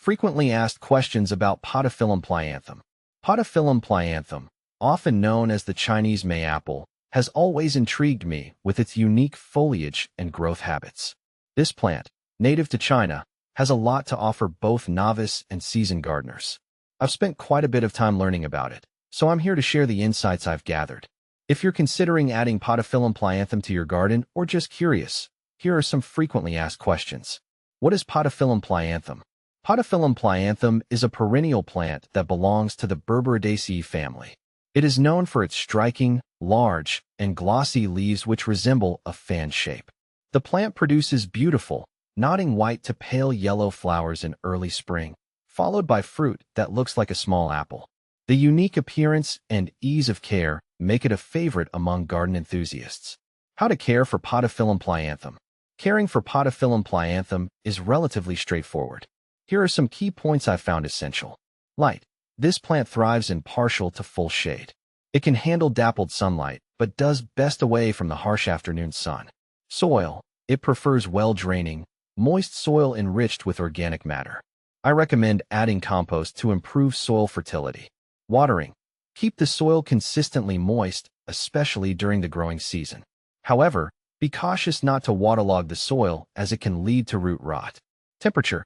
Frequently asked questions about Podophyllum Pleianthum. Podophyllum Pleianthum, often known as the Chinese mayapple, has always intrigued me with its unique foliage and growth habits. This plant, native to China, has a lot to offer both novice and seasoned gardeners. I've spent quite a bit of time learning about it, so I'm here to share the insights I've gathered. If you're considering adding Podophyllum Pleianthum to your garden or just curious, here are some frequently asked questions. What is Podophyllum Pleianthum? Podophyllum Pleianthum is a perennial plant that belongs to the Berberidaceae family. It is known for its striking, large, and glossy leaves which resemble a fan shape. The plant produces beautiful, nodding white to pale yellow flowers in early spring, followed by fruit that looks like a small apple. The unique appearance and ease of care make it a favorite among garden enthusiasts. How to care for Podophyllum Pleianthum. Caring for Podophyllum Pleianthum is relatively straightforward. Here are some key points I've found essential. Light. This plant thrives in partial to full shade. It can handle dappled sunlight, but does best away from the harsh afternoon sun. Soil. It prefers well-draining, moist soil enriched with organic matter. I recommend adding compost to improve soil fertility. Watering. Keep the soil consistently moist, especially during the growing season. However, be cautious not to waterlog the soil as it can lead to root rot. Temperature.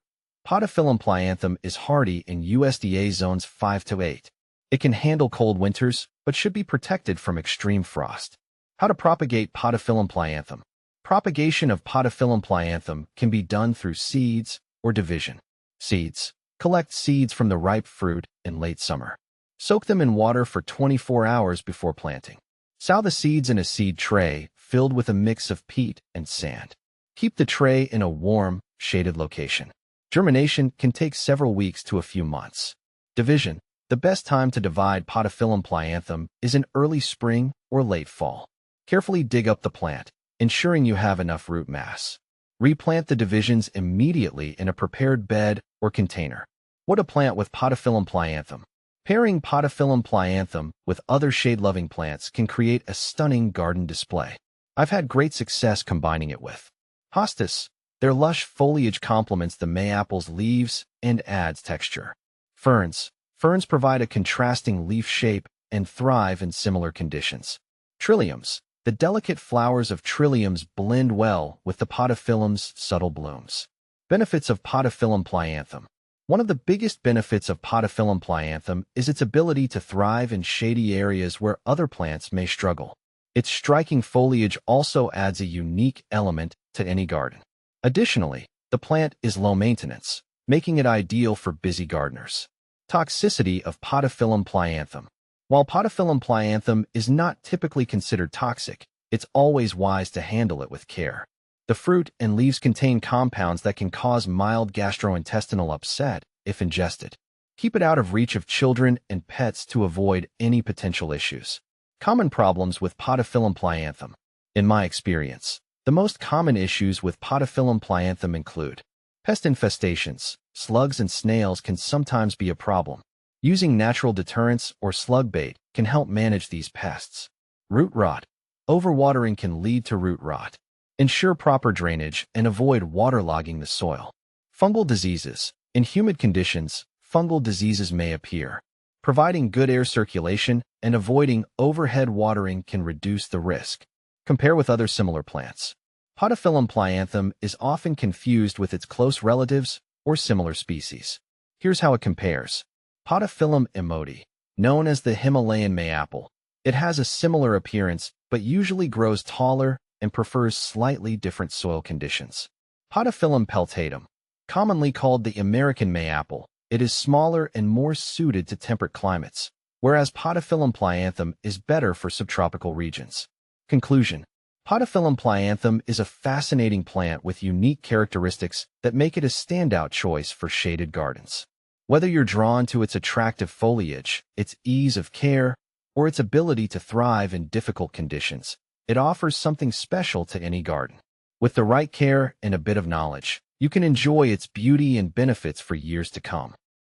Podophyllum Pleianthum is hardy in USDA zones 5 to 8. It can handle cold winters, but should be protected from extreme frost. How to propagate Podophyllum Pleianthum. Propagation of Podophyllum Pleianthum can be done through seeds or division. Seeds. Collect seeds from the ripe fruit in late summer. Soak them in water for 24 hours before planting. Sow the seeds in a seed tray filled with a mix of peat and sand. Keep the tray in a warm, shaded location. Germination can take several weeks to a few months. Division. The best time to divide Podophyllum Pleianthum is in early spring or late fall. Carefully dig up the plant, ensuring you have enough root mass. Replant the divisions immediately in a prepared bed or container. What to plant with Podophyllum Pleianthum. Pairing Podophyllum Pleianthum with other shade-loving plants can create a stunning garden display. I've had great success combining it with hostas. Their lush foliage complements the mayapple's leaves and adds texture. Ferns. Ferns provide a contrasting leaf shape and thrive in similar conditions. Trilliums. The delicate flowers of trilliums blend well with the podophyllum's subtle blooms. Benefits of Podophyllum Pleianthum. One of the biggest benefits of Podophyllum Pleianthum is its ability to thrive in shady areas where other plants may struggle. Its striking foliage also adds a unique element to any garden. Additionally, the plant is low maintenance, making it ideal for busy gardeners. Toxicity of Podophyllum Pleianthum. While Podophyllum Pleianthum is not typically considered toxic, it's always wise to handle it with care. The fruit and leaves contain compounds that can cause mild gastrointestinal upset if ingested. Keep it out of reach of children and pets to avoid any potential issues. Common problems with Podophyllum Pleianthum. In my experience, the most common issues with Podophyllum Pleianthum include pest infestations. Slugs and snails can sometimes be a problem. Using natural deterrents or slug bait can help manage these pests. Root rot. Overwatering can lead to root rot. Ensure proper drainage and avoid waterlogging the soil. Fungal diseases. In humid conditions, fungal diseases may appear. Providing good air circulation and avoiding overhead watering can reduce the risk. Compare with other similar plants. Podophyllum Pleianthum is often confused with its close relatives or similar species. Here's how it compares. Podophyllum emoti, known as the Himalayan mayapple. It has a similar appearance but usually grows taller and prefers slightly different soil conditions. Podophyllum peltatum, commonly called the American mayapple, it is smaller and more suited to temperate climates, whereas Podophyllum Pleianthum is better for subtropical regions. Conclusion. Podophyllum Pleianthum is a fascinating plant with unique characteristics that make it a standout choice for shaded gardens. Whether you're drawn to its attractive foliage, its ease of care, or its ability to thrive in difficult conditions, it offers something special to any garden. With the right care and a bit of knowledge, you can enjoy its beauty and benefits for years to come.